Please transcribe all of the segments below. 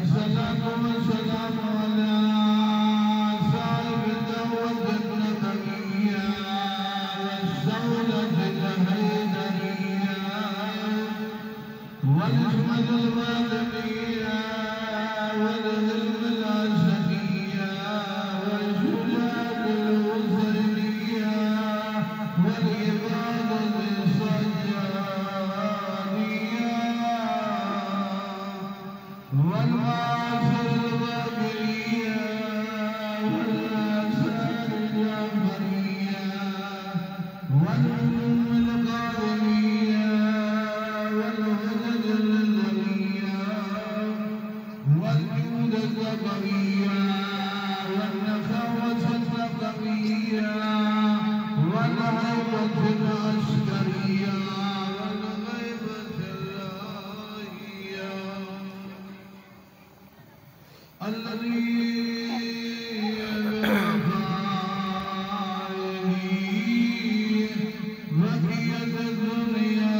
الصلاة والسلام على صاحب الدعوة النبوية والسولة الهيدرية والحكمة الوالدية والعلم الأزهرية والشجاعة الحسينية والعبادة السجادية والمعاصر الباقرية والآثار الجعفرية والعلوم القادمية والهدد النظرية والجود الزبرية والنخوة الثقفية والهيبة العسكرية والغيبة اللائية الذي بقيت الدنيا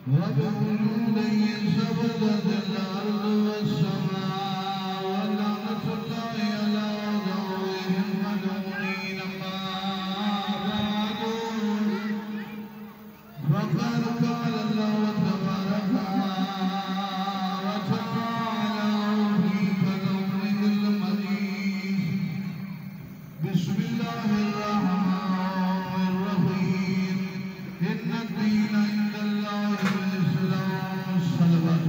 وبوجوده سبدت الأرض والسماء ولعنة الله على أعدائهم ملعونين ما بعدوا فقد قال الله تبارك وتعالى في كلامه المجيد بسم الله الرحمن الرحيم إن الدين عند الله الإسلام صلوات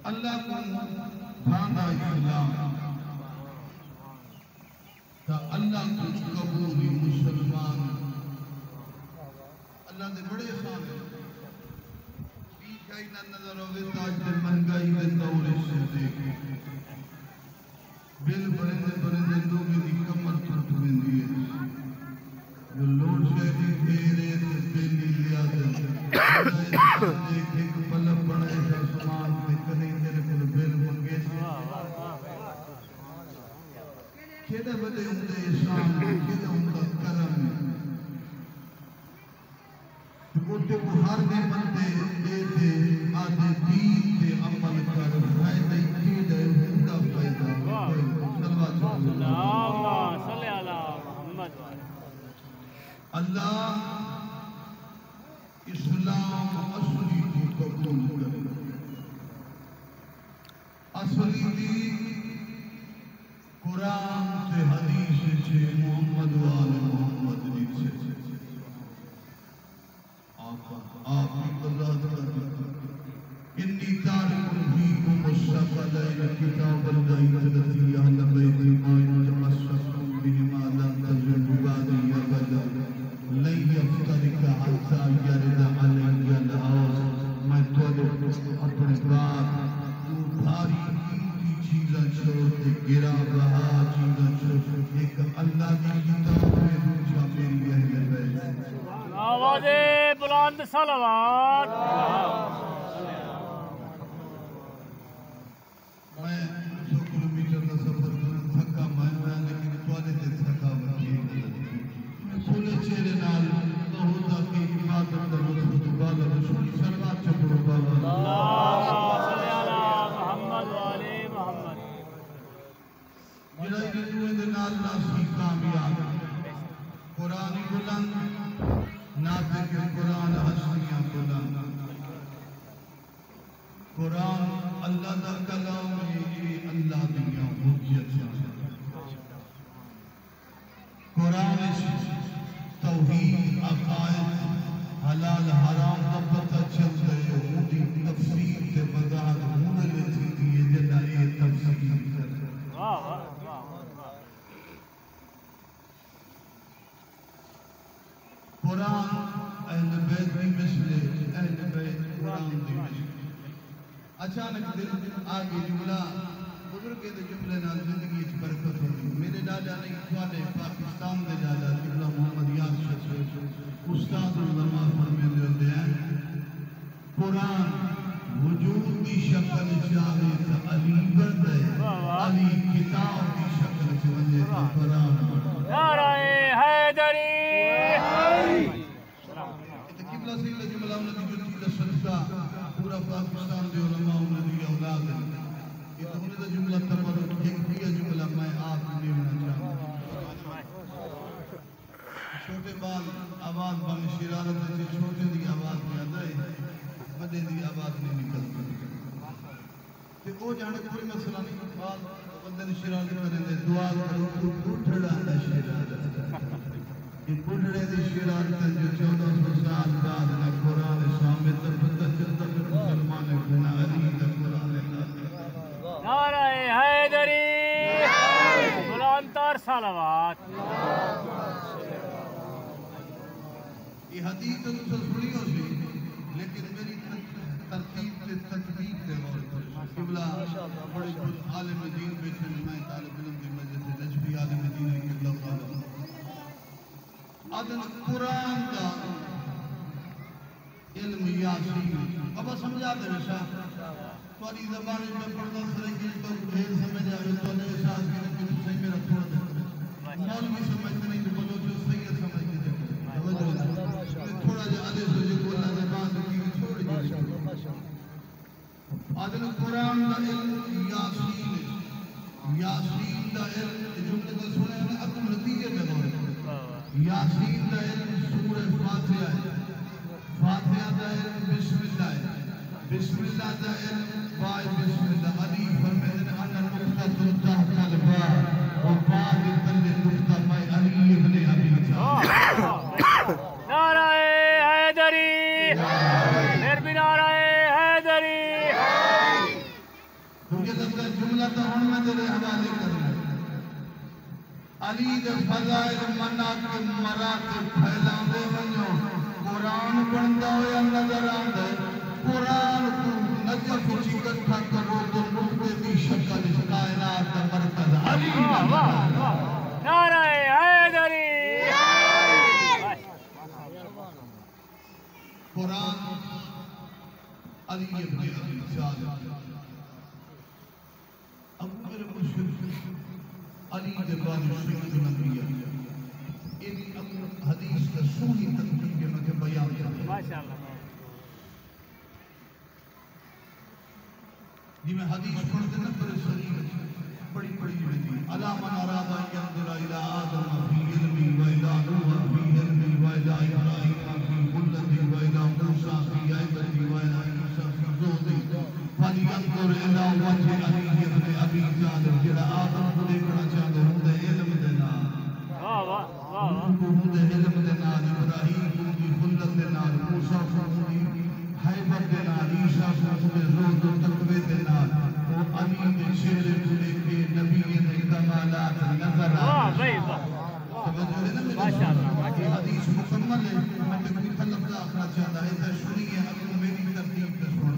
اللہ کو بھانا اسلام تا اللہ کو قبولی مسلمان اللہ دے بڑے خان ہیں بیچائی نہ نظر ہوئے تاج دے مہنگائی دے دور سے دیکھے بل برندے برندے دوگے دی کمر پر پھوئندی ہے جو لوڑ شہری تیرے تے پہلی لیا دے دیکھ ایک پلب بڑھائے سے سمان تے کنیں تیرے کو بل منگے سے کیڑے بڑے اندے احسان کیڑے اندے کرم اوتے کو ہر دے بندے دے دے آدھے دین تے عمل کر فائدہ کیڑے ہوندا فائدہ اللہم صلی علی محمد اللہ اسلام اصلی کو قبول کرے اصلی دی قرآن سے حدیث سے محمد وآل محمد سے آپ کی قضاء انی تارک فیکم الثقلین کتاب اللہ الذی اہل بیت ما یتمسکون بہما لن تضلوا بعدی ابدا لن یفترق حتی یرد علی الارض میں تھوڑے اپنے بات بھاری قیمتی چیزاں چھوڑتے گرا بہا چیزاں چھوڑتے ایک اللہ کی کتاب میں روچا میری اہل بیت آواز بلند صلوات میں 100 کلومیٹر کا سفر کرنا تھکا میں لیکن توالے تے تھکا بچی میں کھلے چہرے نال بہت کی عبادت کا لطف دوبارہ رسول سلوات چکرو بابا اللہم صلی علی محمد وآلِ محمد جڑائی دوئے دے نال ناسی کامیاب قرآن بلند ناطق قرآن حسنیاں بلند قرآن اللہ دا کلام یہ اللہ دنیا حجت قرآن توحید عقائد حلال حرام کا پتہ چل رہے ہو دی تفسیر کے وضاحت ہونے لیتی تھی یہ جنہ یہ تفسیر قرآن اہل بیت بھی مثل اہل بیت قرآن بھی مثل اچانک دل آگے جملہ بزرگ دے جملے نال زندگی اس برکت ہوئی میرے ڈاڈا نہیں سوالے پاکستان دے ڈاڈا جملہ محمد یاسر استاد علماء فرمیندے ہوندے ہیں قرآن وجود کی شکل چاہے تو علی بن گئے علی کتاب دی شکل چ ونجے تے قرآن نعرہ حیدری تے قبلہ سے جملہ انہاں دی جوتی دا صدقہ پورا پاکستان دے علماء انہاں دی اولاد ہیں یہ تو انہاں دا جملہ تبرک ایک بھی جملہ میں آپ نے ہونا چاہتا چھوٹے بال آواز بن شرارت سے چھوٹے دی آواز میں آتا ہے بڑے دی آواز نہیں نکلتی تے او جانے کوئی مسئلہ نہیں بال بندے نے شرارت کریں دے دعا کرو تو بوڑھڑا دا شرارت یہ بوڑھڑے دی شرارت جو 1400 سال بعد نہ قرآن سامنے تب تک مسلمان گنا علی دا قرآن نعرہ حیدری بلند تر صلوات یہ حدیث تو سنی ہو سی لیکن میری ترتیب سے تکلیف سے غور کرو قبلہ بڑے عالم دین بیٹھے میں طالب علم کی وجہ سے نجفی عالم دین ہے قبلہ خالہ عدل قرآن کا علم یاسین اب سمجھا دے بشا تمہاری زبان میں پڑھنا سرے کی تو بھیل سمجھ آئے تو نے احساس کی کہ تو صحیح میرا تھوڑا دے مولوی سمجھتے نہیں تو بلو جو صحیح سمجھ کے دیکھتے تھوڑا جا عدل سے جو اللہ زبان کی چھوڑ جائے عدل قرآن دا علم یاسین یاسین دا علم جملے کو سنے ہیں اکم نتیجے میں دور یاسین دا علم سورہ فاتحہ ہے فاتحہ دا علم بسم اللہ ہے بسم اللہ دا علم بائے بسم اللہ علی فرمیدن انا نقطہ تحت البا و بعد تل نقطہ میں علی ابن ابی نعرہ حیدری پھر بھی نعرہ حیدری کیونکہ جب کا جملہ تو ہم میں تیرے حوالے کرنا علی دے فضائل مناقب مراتب پھیلاندے ونجو قرآن پڑھتا ہویا نظر آندے قرآن کو نجف چی کٹھا کرو تو نقطے دی شکل اس کائنات کا مرکز علی نعرہ حیدری قرآن علی ابن ابی طالب اب میرے مشکل علی دے بعد سید الانبیاء ان حدیث کا سونی تقریب میں کہ بیان کرتا ماشاءاللہ جی میں حدیث پڑھتے نا پر صحیح بڑی بڑی ہوتی الا من اراد ان ينظر الى آدم في علمي والى نوح في علمي والى ابراهيم في خلتي والى موسى في عبادتي والى عيسى في زهدي فلينظر الى وجه علي ابن ابي طالب جڑا آدم کو دیکھنا چاہتے ہوں دے علم دے نال واہ واہ واہ ہوں دے علم دے نال ابراہیم کو دی خلت دے نال موسیٰ کو دی حیبت دے نال عیسیٰ کو دی زہد و تقوی دے نال وہ علی دے چہرے کو لے کے نبی دے کمالات نظر واہ بھائی واہ توجہ ہے نا میری حدیث مکمل ہے میں کوئی خلق کا آخنا چاہتا ہے تو سنیے اپنی میری ترتیب پہ سن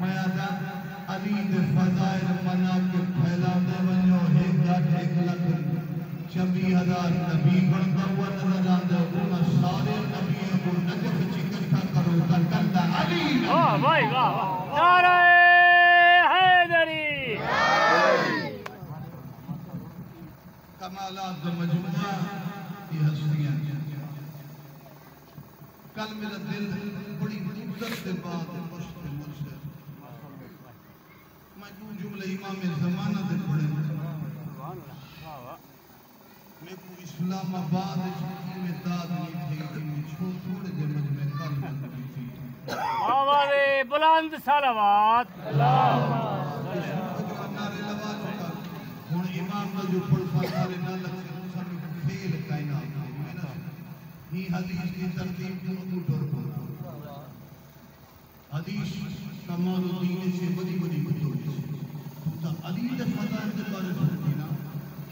میں آدھا علی دے فضائل مناقب پھیلاندے ونجو ایک لکھ 26,000 نبی بنتا ہوا نظر آندے انہاں سارے نبیوں کو نجف چی کٹھا کرو تا کرتا علی واہ بھائی واہ نعرہ حیدری کمالات کا مجموعہ یہ ہستیاں کل میرا دل بڑی مدت کے بعد مشکل سے میں کو جملہ امام زمانہ دے پڑھے میں کو اسلام آباد میں داد نہیں تھی کہ میں چھوڑے دے مجمع کل میں تھی آواز بلند صلوات ہوں امام کا جو پڑھا سارے نہ لگتے ہیں سب فیل کائنات ہی حدیث کی ترتیب کو اٹھر کو حدیث کمال الدین سے بڑی بڑی کتب تو علی دے فضائل کے بارے میں نا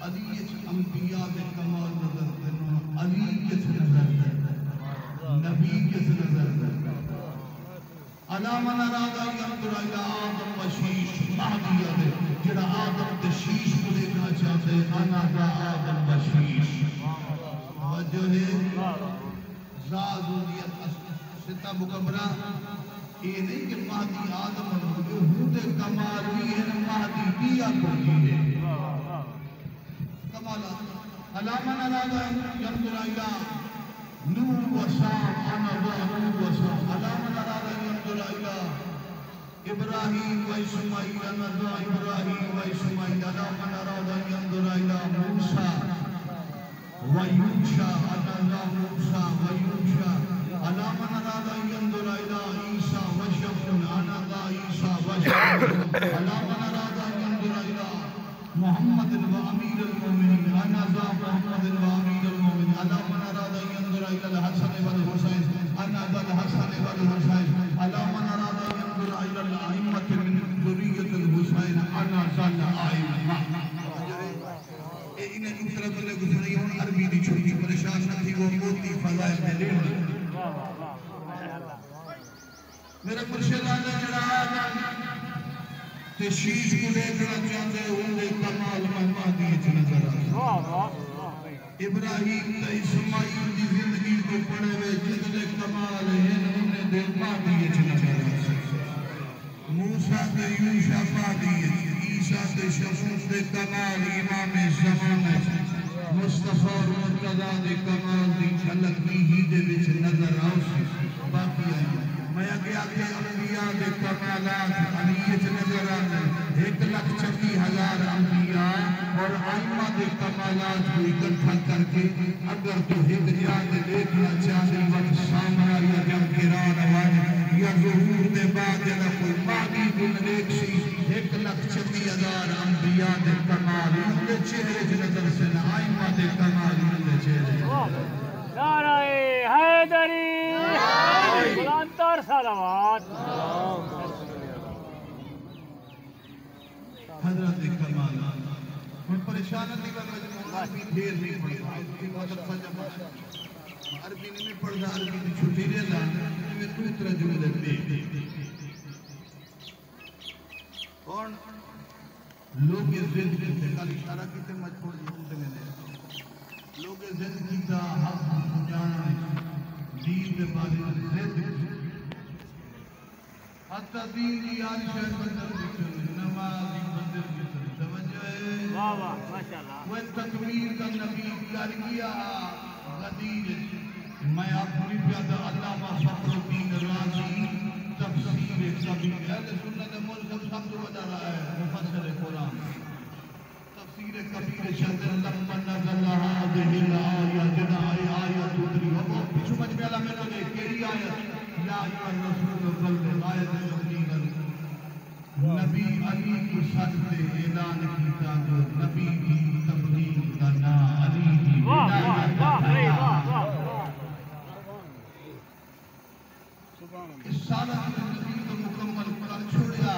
علی انبیاء دے کمال نظر کرنا علی کس نظر نبی کس نظر علامہ نرادا ينظر الى آدم وشیش مہدیہ دے جڑا آدم تے شیش کو دیکھنا چاہتے انا دا آدم وشیش وجہ ہے زادولیت ستہ مکبرہ یہ نہیں کہ مہدی آدم جو حود کمال بھی ہے مہدی دیا کو بھی ہے علامہ نرادا ينظر إلى نور وسام أنا نور وسام علامہ نرادا ينظر إلى إبراهيم وإسماعيل أنا إبراهيم وإسماعيل علامہ نرادا ينظر إلى موسى ويوشع أنا موسى ويوشع علامہ نرادا ينظر إلى عيسى وشمعون أنا عيسى وشمعون علامہ نرادا ينظر إلى محمد وأمير المؤمنين أنا محمد وأمير المؤمنين علامہ نرادا ينظر إلى الحسن والحسين أنا الحسن والحسين علامہ نرادا ينظر إلى الأئمة من ذرية الحسين أنا الأئمة انہیں کی طرف اللہ گزری ہوں عربی دی چھوٹی پریشان نہ تھی وہ موتی فضائل میں لے میرا مرشد آجا جڑا آجا تشیش کو دیکھنا چاہتے ہوں دے کمال مہمادی نظر آجا ابراہیم تا اسماعیل دی زندگی کو پڑھے ہوئے جتنے کمال ہیں انہیں دے مہمادی نظر آجا موسیٰ تے یوشع پادی عیسیٰ تے شمس تے کمال امام زمان مصطفیٰ مرتضیٰ دے کمال دی جھلک بھی ہی دے وچ نظر آؤ باقی آئی میں گیا کہ انبیاء دے کمالات علیت نظر آنے 1,36,000 انبیاء اور آئمہ دے کمالات کو اکٹھا کر کے اگر تو ایک جان دیکھنا چاہے وقت سامرا یا جب گران آواز یا ظہور دے بعد یا کوئی مہدی دن ایک سی 1,36,000 انبیاء دے کمال ان دے چہرے جو نظر سے آئمہ دے کمال ان دے چہرے نعرہ حیدری بلندتر صلوات حضرت کمال میں پریشان نہیں کر رہا عربی دیر نہیں پڑھا عربی نہیں پڑھا عربی کی چھٹی لے لا میں دوسرا جملے دے اور لوگ زندگی سے کل اشارہ کیتے مجبور جملے میں لے لوگ زندگی کا حق جانا دین کے بارے میں زندگی حتی دین کی آج شہر بندر بچھو نمازی بندر بچھو توجہ ہے واہ واہ ماشاءاللہ وہ تکبیر کا نبی کر گیا غدیر میں اپنی پیادہ علامہ فخر الدین رازی تفسیر کبیر اہل سنت ملزم سمجھ وجہ رہا ہے مفسر قرآن تفسیر کبیر شہدر لما نزل هذه الآیہ جنا آیت ادری وہ پیچھو مجمع اللہ میں لگے کیری آیت یا ایوہ رسول قلب آیت تبلیغ نبی علی کو سجدے اعلان کیتا جو نبی کی تبلیغ کا نا علی کی ولایت کا اس سالہ کی نبی کو مکمل کر چھوڑیا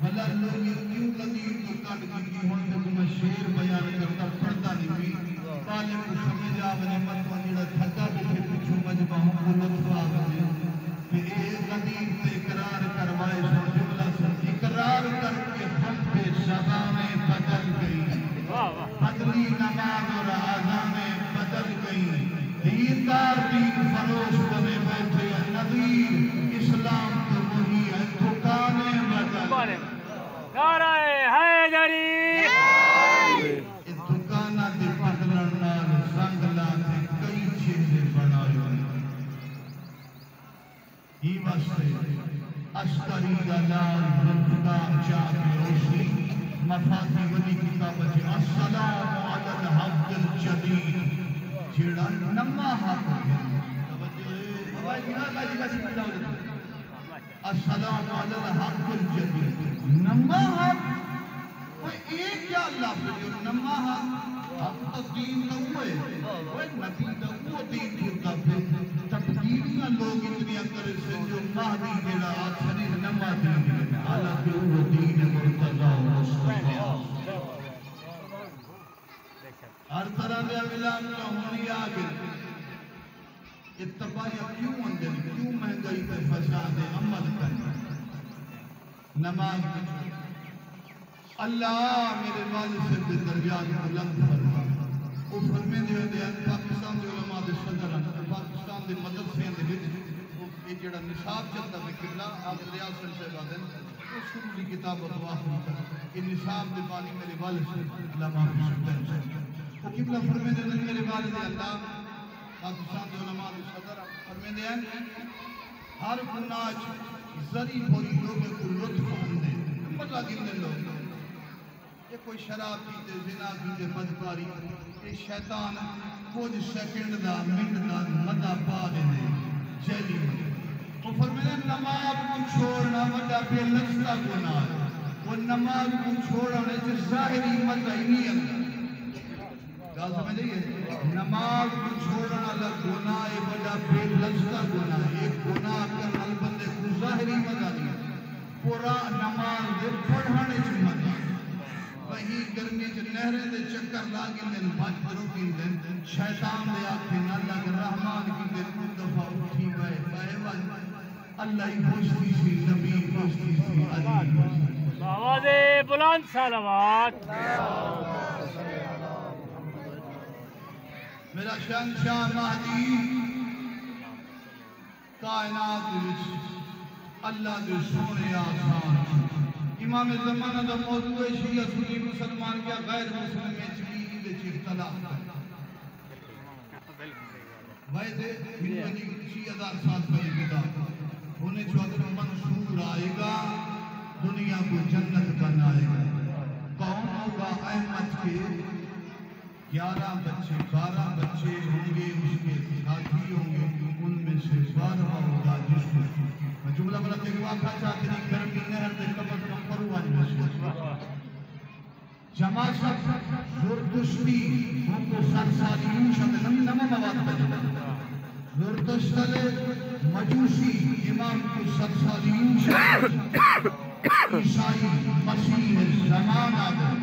بھلا لوگ کیوں قدیر کو کٹ کی ہوں جب میں شیر بیان کرتا پڑھتا نہیں بھی پالے کو سمجھ آونے مطمئن جڑا تھکا بکھے پچھو مجمع ہوں کو لطف آونے کہ اے قدیر سے اقرار کروائے سو جملہ سے اقرار کر کے ہم پہ شبانیں بدل گئی بدلی نماز اور آزانیں بدل گئی دیندار دین فروش بنے بیٹھے نظیر اسلام تو وہی ہے دکانیں بدل نعرہ حیدری اس دکانہ دے بدلن نال زنگلہ دے کئی چیزیں بنائے ہی واسطے اشتری دلال رفقار چاہتے روشنی مفاتی ولی کتابت السلام علی الحق الجدید جیڑا نمہ حق السلام علی الحق الجدید نمہ حق وہ ایک یا اللہ پر نمہ حق حق دین کا ہوئے وہ نبی کا وہ دین کرتا پھر تبدیلیاں لوگ اتنی اکر سے جو مہدی جیڑا آخری نمہ دین حالانکہ وہ دین مرتضی مصطفیٰ ہر طرح دے ملان کا ہونی آگے اتباعیہ کیوں اندر کیوں مہنگائی پر فساد عمل کرنا نماز اللہ میرے والد سے درجات بلند فرما وہ فرمے دے پاکستان دے علماء دے صدر پاکستان دے مدرسے دے وچ یہ جڑا نصاب چلتا ہے قبلہ آپ ریاض صاحب آدن وہ شروع کی کتاب اور واقعی یہ نصاب دے بانی میرے والد سے علماء دے صدر وہ قبلہ فرمیندے ہیں میرے والد اللہ پاکستان دے علماء دے صدر فرمیندے ہیں ہر گناہ زری بوری لوگے کو لطف ہوندے مزہ گندے لوگ یہ کوئی شراب پیتے زنا پیتے بدکاری یہ شیطان کچھ سیکنڈ دا منٹ دا مدہ پا دینے جیلی وہ فرمیندے نماز کو چھوڑنا مدہ پہ لستا گناہ ہے وہ نماز کو چھوڑنے سے ظاہری مزہ ہی نہیں ہے گال سمجھ لئیے نماز کو چھوڑنا گناہ ہے بڑا بے لذتا گناہ ہے ایک گناہ کرنا بندے کو ظاہری مزہ نہیں ہے پورا نماز دے پڑھانے سے مزہ وہی گرمی سے نہریں دے چکر لاگیں دن بات پروکیں دن شیطان دے آکھیں نہ لگ رحمان کی دن کچھ دفعہ اٹھی بائے اللہ ہی پوچھتی سی نبی پوچھتی سی علی پوچھتی آواز بلند صلوات میرا شہنشاہ مہدی کائنات وچ اللہ دے سونے آسان امام زمانہ دا موضوع شیعہ سنی مسلمان کیا غیر مسلم میں چکی دے اختلاف ویسے ہندوانی کسی 1000 سال پہلے کتاب انہیں جو اگر منصور آئے گا دنیا کو جنت بنائے گا کون ہوگا احمد کے 11 بچے 12 بچے ہوں گے اس کے ساتھی ہوں گے ان میں سے 12 ہوگا جس کو جملہ بلد ایک واقعہ چاہتے ہیں گرم کی نہر دے کبت کم پروان میں سے جمع سب زردشتی ہم کو سرسالیوں شد نمہ مواد بجھا زردشتل مجوسی امام کو سرسالیوں شد عیسائی مسیح زمان آدھر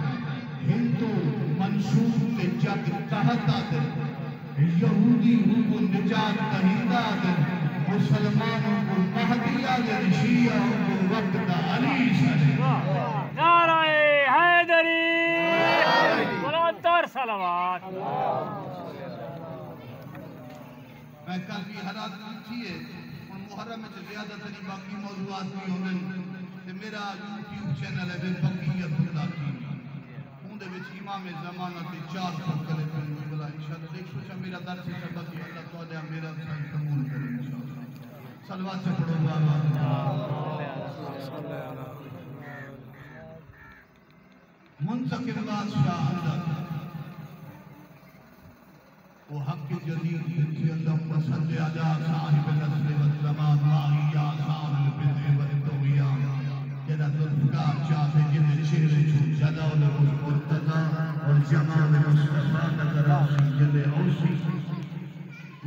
ہندو منصور کے جگ تحت آدھر یہودی ان کو نجات دہندہ آدھر مسلمانوں کو مہدی آدھر شیعہ ان کو وقت دا علی سر نعرہ حیدری بلندر صلوات میں کل بھی حرات کی ہے اور محرم میں زیادہ تری باقی موضوعات بھی ہونے کہ میرا یوٹیوب چینل ہے بے بقیت اللہ کی ہوں دے وچ امام زمانہ تے 4 پکلے پہنے بلا انشاءاللہ دیکھ سوچا میرا درس سبق ہے اللہ تعالیٰ میرا سائن قبول کرے انشاءاللہ صلوات سے پڑھو بابا منتقل بادشاہ اندر وہ حق جدید جنسی اللہ صلی علیہ صاحب نسل والزمان ماہی آسان البدع والدویان جنہ ذلفقار چاہتے جنہیں چہرے چھو جلال مرتضی اور جمال مصطفیٰ نظر آسی جلے اوسی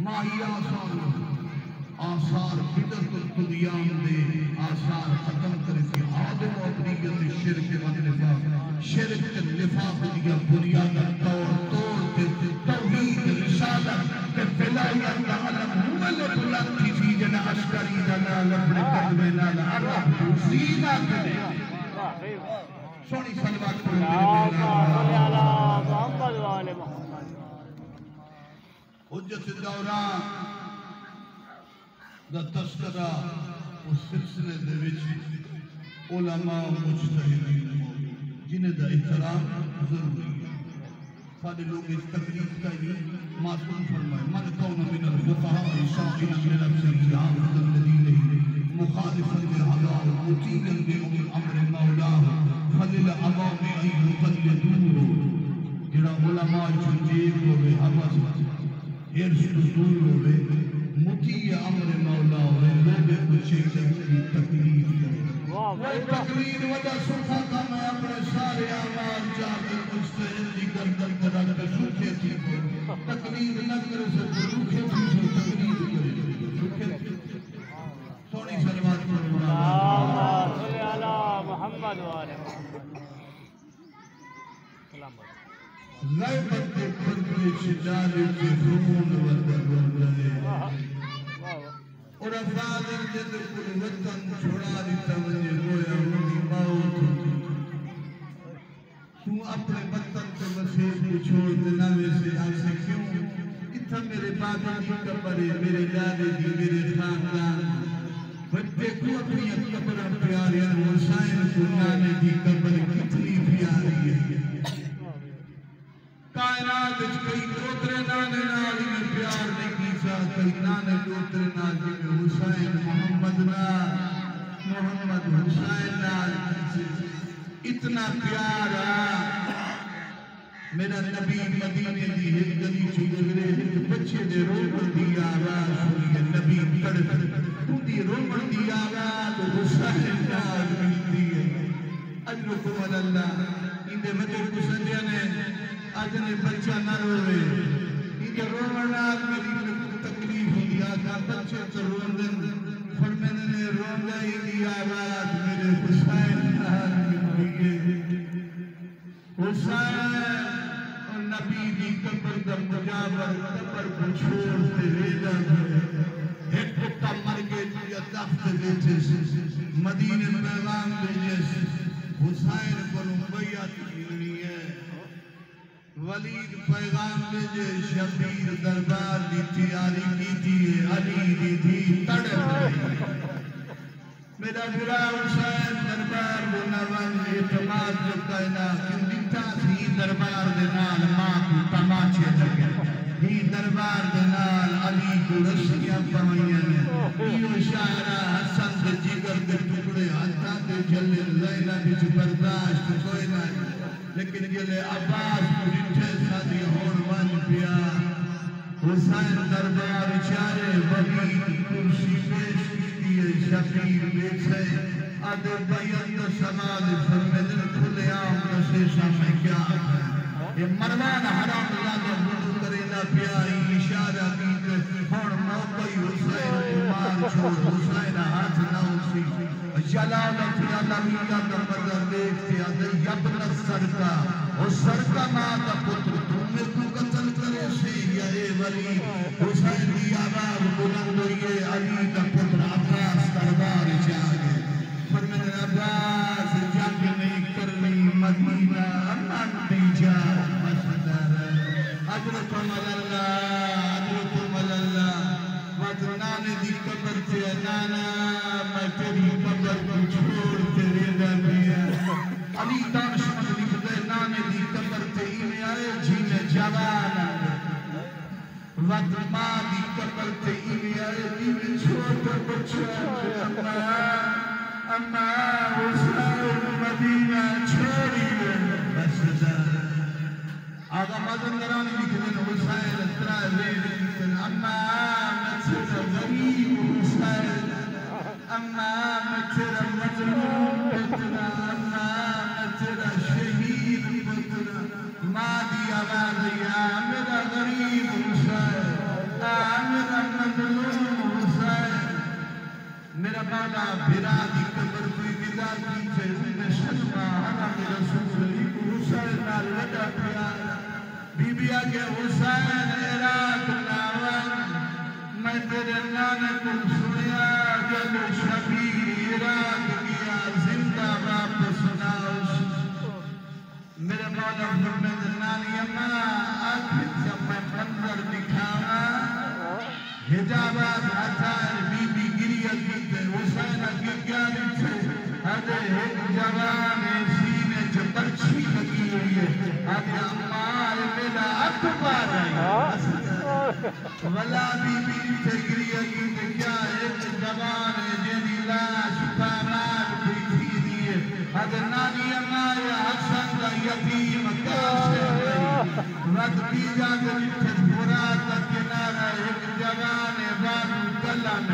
ماہی آثار بدت الدنیان دے آثار ختم کرتی آدم و ابنیت شرک و نفاق شرک نفاق دیا بنیادہ توڑ توحید رسالت کہ ولایت علم ملک لکھی تھی جنہ عسکری دلال اپنے قدمے لالا عرب زینہ کرے سونی صلوات پر حجت دوران دا تذکرہ اس سلسلے دے وچ علماء مجتہدین جنہیں دا احترام ضروری ہے سارے لوگ اس تقریب کا ہی معصوم فرمائے من کون من الفقہاء شاعرا لنفسه عامل الذین مخالفا بالهوى مطیعا بأولی الامر مولاه فضل امام ان يقلدوه جڑا علماء چنجیب ہوئے حوث ہرس دور ہوئے مطیع امر مولا ہوئے لوگ کچھے کی تقلید کریں وہ تقلید وجہ سکھا تھا میں اپنے سارے آمال جاتے مجتہد لی گردن کرا کر سکھے تھی تقلید نہ کرے سے روکھے تھی جو تقلید کرے روکھے تھی سونی صلوات پر اللہم صلی علی محمد و آل محمد غیبت کے پردے شجالے کے خون وردر وردرے اور افادر جد کل وطن چھوڑا دیتا مجھے گویا ہوئی موت تو اپنے وطن کو وسیع کو چھوڑ دینا ویسے آسے کیوں اتھا میرے بابا کی قبرے میرے دادے دی میرے خاندان بچے کو اپنی قبرہ پیارے حسین کو نانے کی قبر کتنی پیاری ہے کائنات کئی دوترے نانے نالی میں پیار نہیں کیسا کئی نانے دوترے نالی میں حسین محمد حسین نالی اتنا پیارا میرا نبی مدینے دی ایک گلی چھگرے ایک بچے دے رومن دی آواز سنیے نبی تڑپ دی رومن دی آواز حسین نالی ملتی ہے اجرکم اللہ اندے وجہ کسندیا نے آجنے بچہ نہ روے اندے رومنات میری تکلیف ہوئی آجا بچے تو روندن فرمینے نے روندہ ہی دی آواز میرے حسین نالی ملتی ہے حسین اور نبی دی قبر دا مجاور قبر کو چھوڑتے ریدہ ایک کتا مر گئے یا دفت دیتے مدینہ پیغام دیجے حسین کو بیعت ملنی ہے ولید پیغام دیجے شبیر دربار دی تیاری کی تھی علی دی تھی تڑپ رہی میرا برا حسین دربار بناوان اعتماد جو کہنا کیوں دیتا تھی دربار دنال ماں کو تماچے لگے ہی دربار دنال علی کو رسیاں پوائیاں یہ شاعرہ حسن دے جگر دے ٹکڑے ہاتھاں دے جلے لیلہ بچ برداشت کوئی نہیں لیکن جلے عباس کو جٹھے سادی ہون ون پیا حسین دربار چارے ولید کرسی پیش شبیر بیٹھے آدھے بیعت سمال فرمیدن کھلے آم نشیشہ میں کیا ہے یہ مروان حرام زیادہ حضور کرینا پیاری اشارہ کیتے اور موقعی حسین کمار چھوڑ حسین ہاتھ نہ اسی جلالت علمیہ کا مدر دیکھتے آدھے یبن سرکا اور سرکا ماتا پتر تمہیں کو قتل کرے سے یا اے ولی حسین دی آواز بلند ہوئے علی کا پتر عباس دربار جاگے فرمیدن عباس جنگ نہیں کرنی مدینہ امان دی جا مسدر اجرکم اللہ وقت نانے دی قبر تھے نانا میں تیری قبر کو چھوڑ تیرے دبیا علی دانشمت لکھ دے نانے دی قبر تھے ایمیں آئے جینے جوانا وقت ماں دی قبر تھے ایمیں آئے ایمیں چھوٹا بچہ اما حسین مدینہ چھوڑی لے مسدر آقا مدن گرانی لکھنے حسین اترا ویل لکھنے اما مچھر غریب حسین اما مچھر مظلوم پتنا اما مچھر شہید پتنا مادی آواز یا میرا غریب حسین میرا مظلوم حسین میرا بالا بھرادی قبر کوئی ودا کی چھے انہیں ششمہ حرام رسول علی کو حسین نال لگا پیارا بی بی آگے حسین عراق ناوان میں تیرے نانے کو سنیا جب شبیر عراق کیا زندہ واپس ناؤش میرے مولا فرمید نانی اممہ آخر جب میں منظر دکھانا حجابات ہتھائر بی بی گریہ کیتے حسین کی گیاری چھے ہدے ایک جوان سینے جو برچھی لگی ہوئی ہے ہدے اممہ میرا اکبر ہے ولا بی بی تے گریہ کیتے کیا ایک جوان جنی لاش پامات بیٹھی دیئے ہدے نانی اممہ حسن کا یتیم کاسے ہے وقت بھی جاتے جتے فرات کا کنارہ ایک جوان بانو کلن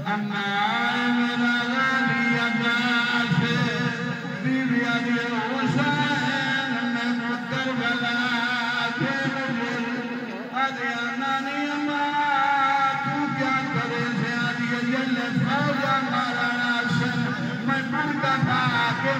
اما میرا غالی عباس بی بی آگے حسین میں کربلا کے رجل آدھے نانی اما تو کیا کرے سے آدھے جل فوجہ مارا ناسن میں مرگا پا کے